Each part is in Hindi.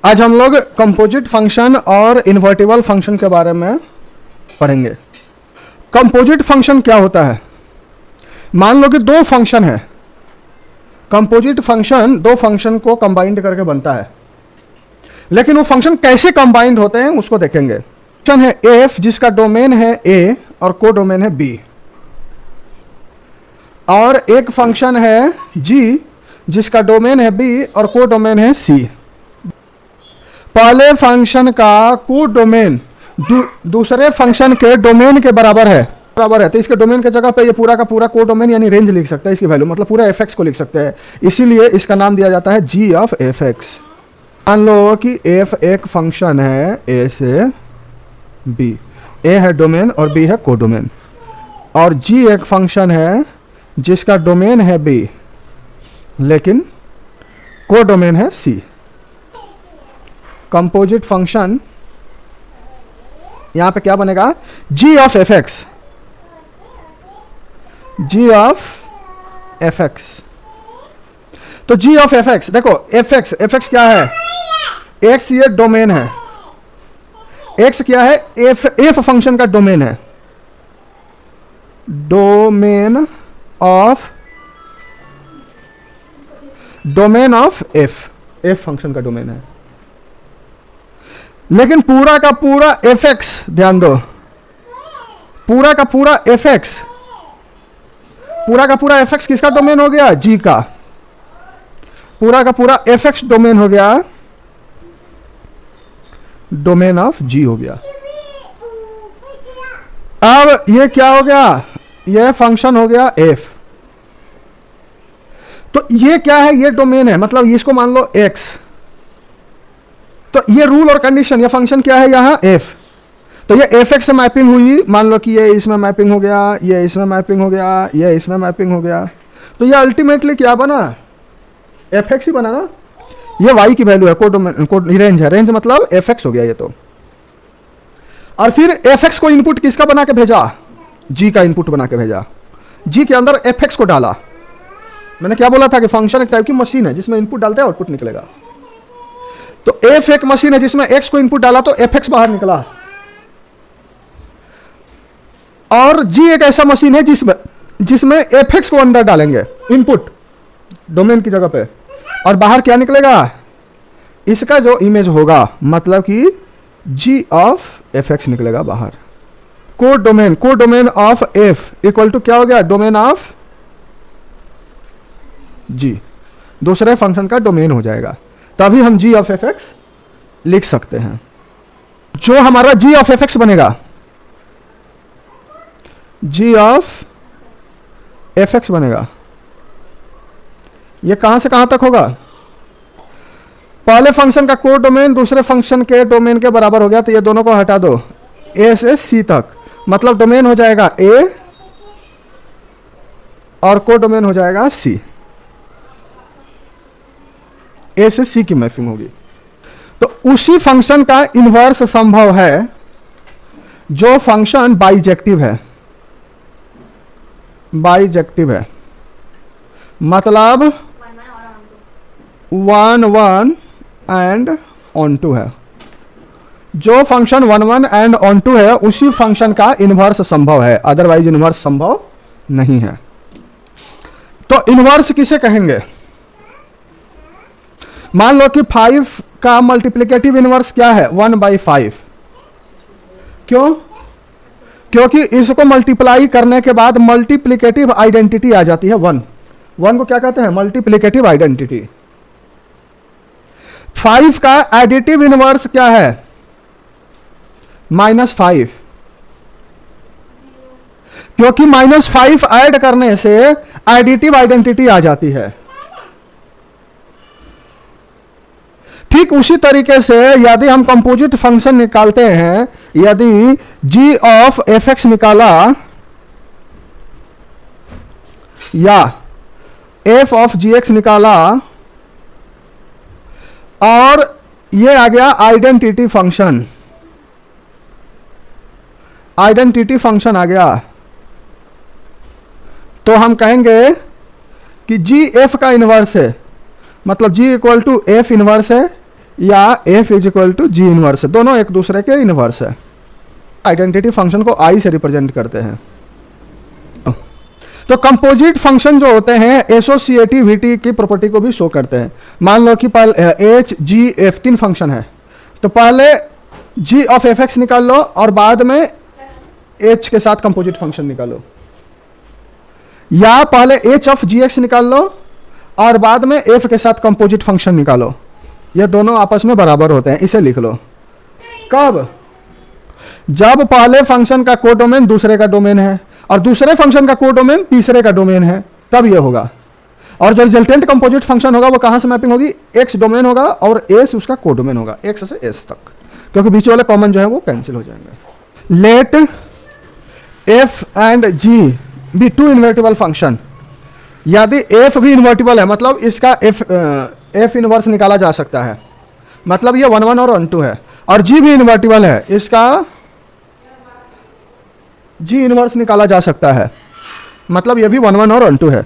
आज हम लोग कंपोजिट फंक्शन और इन्वर्टिबल फंक्शन के बारे में पढ़ेंगे। कंपोजिट फंक्शन क्या होता है? मान लो कि दो फंक्शन है। कंपोजिट फंक्शन दो फंक्शन को कंबाइंड करके बनता है, लेकिन वो फंक्शन कैसे कंबाइंड होते हैं उसको देखेंगे। फंक्शन है एफ जिसका डोमेन है ए और को डोमेन है बी, और एक फंक्शन है जी जिसका डोमेन है बी और को डोमेन है सी। पहले फंक्शन का को डोमेन दूसरे फंक्शन के डोमेन के बराबर है तो इसके डोमेन के जगह पे ये पूरा का पूरा को डोमेन यानी रेंज लिख सकते हैं, इसकी वैल्यू मतलब पूरा एफ एक्स को लिख सकते हैं, इसीलिए इसका नाम दिया जाता है जी ऑफ एफ एक्स। मान लो कि एफ एक फंक्शन है ए से बी, ए है डोमेन और बी है को डोमेन, और जी एक फंक्शन है जिसका डोमेन है बी लेकिन को डोमेन है सी। कंपोजिट फंक्शन यहां पे क्या बनेगा? G of F X, G of F X. तो जी ऑफ एफ एक्स देखो, एफ एक्स क्या है? एक्स ये डोमेन है, एक्स क्या है? एफ फंक्शन का डोमेन है, डोमेन ऑफ एफ फंक्शन का डोमेन है। लेकिन पूरा का पूरा एफ एक्स, ध्यान दो, पूरा का पूरा एफ एक्स किसका डोमेन हो गया? जी का। पूरा का पूरा एफ एक्स डोमेन हो गया, डोमेन ऑफ जी हो गया। अब ये क्या हो गया? ये फंक्शन हो गया एफ। तो ये क्या है? ये डोमेन है, मतलब इसको मान लो एक्स। तो ये रूल और कंडीशन, ये फंक्शन क्या है यहाँ? एफ। तो ये एफ एक्स से मैपिंग हुई, मान लो कि ये इसमें मैपिंग हो गया, ये इसमें मैपिंग हो गया, ये इसमें मैपिंग हो गया, तो ये अल्टीमेटली क्या बना? एफ एक्स ही बना ना। ये वाई की वैल्यू है, कोड रेंज है, रेंज मतलब एफ एक्स हो गया ये तो। और फिर एफ एक्स को इनपुट किसका बना के भेजा? जी का इनपुट बना के भेजा। जी के अंदर एफ एक्स को डाला। मैंने क्या बोला था कि फंक्शन एक टाइप की मशीन है जिसमें इनपुट डालते हैं आउटपुट निकलेगा। तो एफ एक मशीन है जिसमें एक्स को इनपुट डाला तो एफ एक्स बाहर निकला, और जी एक ऐसा मशीन है जिसमें एफ एक्स को अंदर डालेंगे इनपुट डोमेन की जगह पे, और बाहर क्या निकलेगा? इसका जो इमेज होगा, मतलब कि जी ऑफ एफ एक्स निकलेगा बाहर। Codomain of F equal to क्या हो गया? डोमेन ऑफ जी, दूसरे फंक्शन का डोमेन हो जाएगा, तभी हम जी ऑफ एफ एक्स लिख सकते हैं। जो हमारा जी ऑफ एफ एक्स बनेगा, जी ऑफ एफ एक्स बनेगा, ये कहां से कहां तक होगा? पहले फंक्शन का को डोमेन दूसरे फंक्शन के डोमेन के बराबर हो गया, तो ये दोनों को हटा दो, ए से सी तक, मतलब डोमेन हो जाएगा ए और को डोमेन हो जाएगा सी। ए से सी की मैपिंग होगी। तो उसी फंक्शन का इन्वर्स संभव है जो फंक्शन बाइजेक्टिव है। बाइजेक्टिव है मतलब 1 1 एंड ऑन टू है। जो फंक्शन 1 1 एंड ऑन टू है उसी फंक्शन का इन्वर्स संभव है, अदरवाइज इन्वर्स संभव नहीं है। तो इन्वर्स किसे कहेंगे? मान लो कि 5 का मल्टीप्लिकेटिव इनवर्स क्या है? 1/5। क्यों? क्योंकि इसको मल्टीप्लाई करने के बाद मल्टीप्लिकेटिव आइडेंटिटी आ जाती है 1 को क्या कहते हैं? Multiplicative identity. 5 का एडिटिव इनवर्स क्या है? -5, क्योंकि -5 ऐड करने से एडिटिव आइडेंटिटी आ जाती है। ठीक उसी तरीके से यदि हम कंपोजिट फंक्शन निकालते हैं, यदि जी ऑफ एफ एक्स निकाला या एफ ऑफ जी एक्स निकाला, और ये आ गया आइडेंटिटी फंक्शन, आइडेंटिटी फंक्शन आ गया, तो हम कहेंगे कि जी एफ का इनवर्स है, मतलब G equal to F inverse है, या F is equal to G inverse है, दोनों एक दूसरे के इनवर्स है। आइडेंटिटी फंक्शन को आई से रिप्रेजेंट करते हैं। तो कंपोजिट फंक्शन जो होते हैं एसोसिएटिविटी की प्रॉपर्टी को भी शो करते हैं। मान लो कि एच जी एफ 3 फंक्शन है, तो पहले जी ऑफ एफ एक्स निकाल लो और बाद में एच के साथ कंपोजिट फंक्शन निकालो, या पहले एच ऑफ जी एक्स निकाल लो और बाद में एफ के साथ कंपोजिट फंक्शन निकालो। ये दोनों आपस में बराबर होते हैं, इसे लिख लो। कब? जब पहले फंक्शन का कोडोमेन दूसरे का डोमेन है और दूसरे फंक्शन का कोडोमेन तीसरे का डोमेन है, तब ये होगा। और जो रिजल्टेंट कंपोजिट फंक्शन होगा वो कहां से मैपिंग होगी? एक्स डोमेन होगा और एस उसका कोडोमेन होगा, एक्स से एस तक, क्योंकि बीच वाले कॉमन जो है वो कैंसिल हो जाएंगे। Let F and G be two invertible function. यदि एफ भी इन्वर्टिबल है, मतलब इसका एफ इनवर्स निकाला जा सकता है, मतलब ये 1 1 और 1 2 है, और जी भी इन्वर्टिबल है, इसका जी इनवर्स निकाला जा सकता है, मतलब ये भी 1 1 और 1 2 है,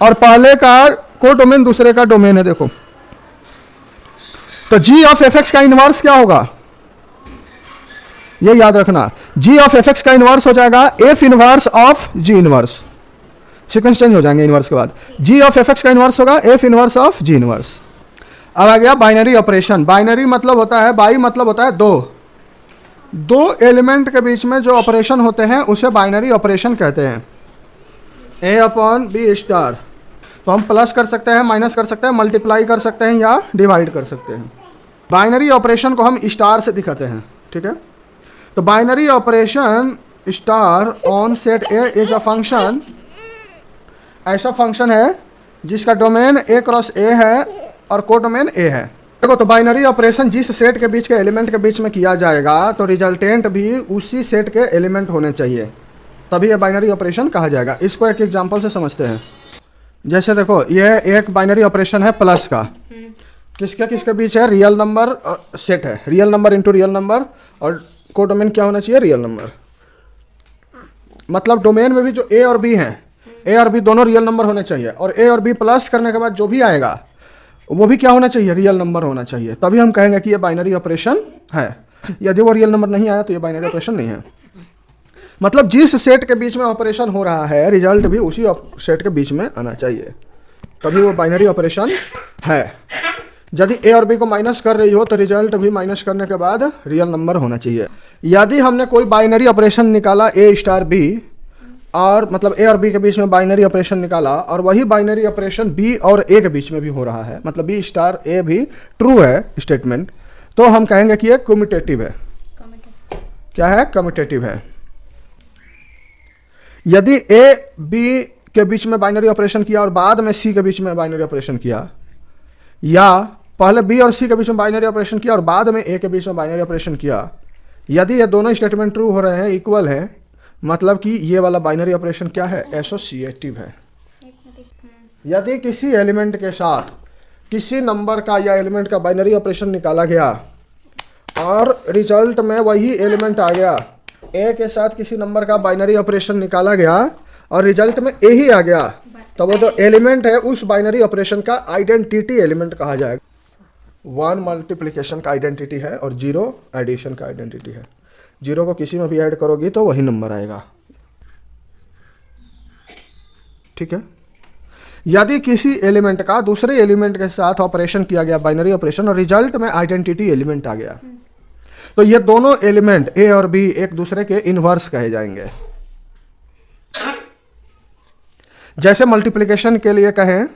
और पहले का कोडोमेन दूसरे का डोमेन है। देखो तो जी ऑफ एफ एक्स का इनवर्स क्या होगा, ये याद रखना। जी ऑफ एफ एक्स का इनवर्स हो जाएगा F inverse of ji inverse, sequence change हो जाएंगे इनवर्स के बाद। जी ऑफ एफ एक्स का इनवर्स होगा F inverse of ji inverse. अब आ गया बाइनरी ऑपरेशन। बाइनरी मतलब होता है, बाई मतलब होता है दो एलिमेंट के बीच में जो ऑपरेशन होते हैं उसे बाइनरी ऑपरेशन कहते हैं। ए अपॉन बी स्टार, तो हम प्लस कर सकते हैं, माइनस कर सकते हैं, मल्टीप्लाई कर सकते हैं या डिवाइड कर सकते हैं। बाइनरी ऑपरेशन को हम स्टार से दिखाते हैं, ठीक है। तो binary operation star on set A is a function, ऐसा फंक्शन है जिसका डोमेन ए क्रॉस ए है और कोडोमेन ए है। देखो तो बाइनरी ऑपरेशन जिस सेट के बीच के एलिमेंट के बीच में किया जाएगा तो रिजल्टेंट भी उसी सेट के एलिमेंट होने चाहिए, तभी ये बाइनरी ऑपरेशन कहा जाएगा। इसको एक एग्जांपल से समझते हैं। जैसे देखो ये एक बाइनरी ऑपरेशन है प्लस का, किसके किसके बीच है? रियल नंबर सेट है, real number into real number, और कोडोमेन क्या होना चाहिए? Real number. मतलब डोमेन में भी जो ए और बी हैं, ए और बी दोनों रियल नंबर होने चाहिए, और ए और बी प्लस करने के बाद जो भी आएगा वो भी क्या होना चाहिए? रियल नंबर होना चाहिए, तभी हम कहेंगे कि ये बाइनरी ऑपरेशन है। यदि वो रियल नंबर नहीं आया तो ये बाइनरी ऑपरेशन नहीं है। मतलब जिस सेट के बीच में ऑपरेशन हो रहा है रिजल्ट भी उसी सेट के बीच में आना चाहिए, तभी वो बाइनरी ऑपरेशन है। यदि ए और बी को माइनस कर रही हो तो रिजल्ट भी माइनस करने के बाद रियल नंबर होना चाहिए। यदि हमने कोई बाइनरी ऑपरेशन निकाला ए स्टार बी, और मतलब ए और बी के बीच में बाइनरी ऑपरेशन निकाला, और वही बाइनरी ऑपरेशन बी और ए के बीच में भी हो रहा है, मतलब बी स्टार ए भी ट्रू है स्टेटमेंट, तो हम कहेंगे कि ये कम्यूटेटिव है। क्या है? कम्यूटेटिव है। यदि ए बी के बीच में बाइनरी ऑपरेशन किया और बाद में सी के बीच में बाइनरी ऑपरेशन किया, या पहले बी और सी के बीच में बाइनरी ऑपरेशन किया और बाद में ए के बीच में बाइनरी ऑपरेशन किया, यदि ये दोनों स्टेटमेंट ट्रू हो रहे हैं, इक्वल है, मतलब कि ये वाला बाइनरी ऑपरेशन क्या है? एसोसिएटिव है। यदि किसी एलिमेंट के साथ किसी नंबर का या एलिमेंट का बाइनरी ऑपरेशन निकाला गया और रिजल्ट में वही एलिमेंट आ गया, ए के साथ किसी नंबर का बाइनरी ऑपरेशन निकाला गया और रिजल्ट में ए ही आ गया, तो वो जो एलिमेंट है उस बाइनरी ऑपरेशन का आइडेंटिटी एलिमेंट कहा जाएगा। 1 मल्टीप्लिकेशन का आइडेंटिटी है और 0 एडिशन का आइडेंटिटी है। 0 को किसी में भी ऐड करोगी तो वही नंबर आएगा, ठीक है। यदि किसी एलिमेंट का दूसरे एलिमेंट के साथ ऑपरेशन किया गया बाइनरी ऑपरेशन और रिजल्ट में आइडेंटिटी एलिमेंट आ गया, तो ये दोनों एलिमेंट ए और बी एक दूसरे के इनवर्स कहे जाएंगे। जैसे मल्टीप्लिकेशन के लिए कहें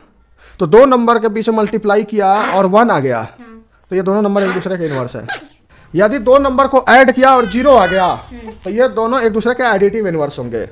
तो 2 नंबर के बीच में मल्टीप्लाई किया और 1 आ गया, तो ये दोनों नंबर एक दूसरे के इनवर्स है। यदि 2 नंबर को ऐड किया और 0 आ गया, तो ये दोनों एक दूसरे के एडिटिव इनवर्स होंगे।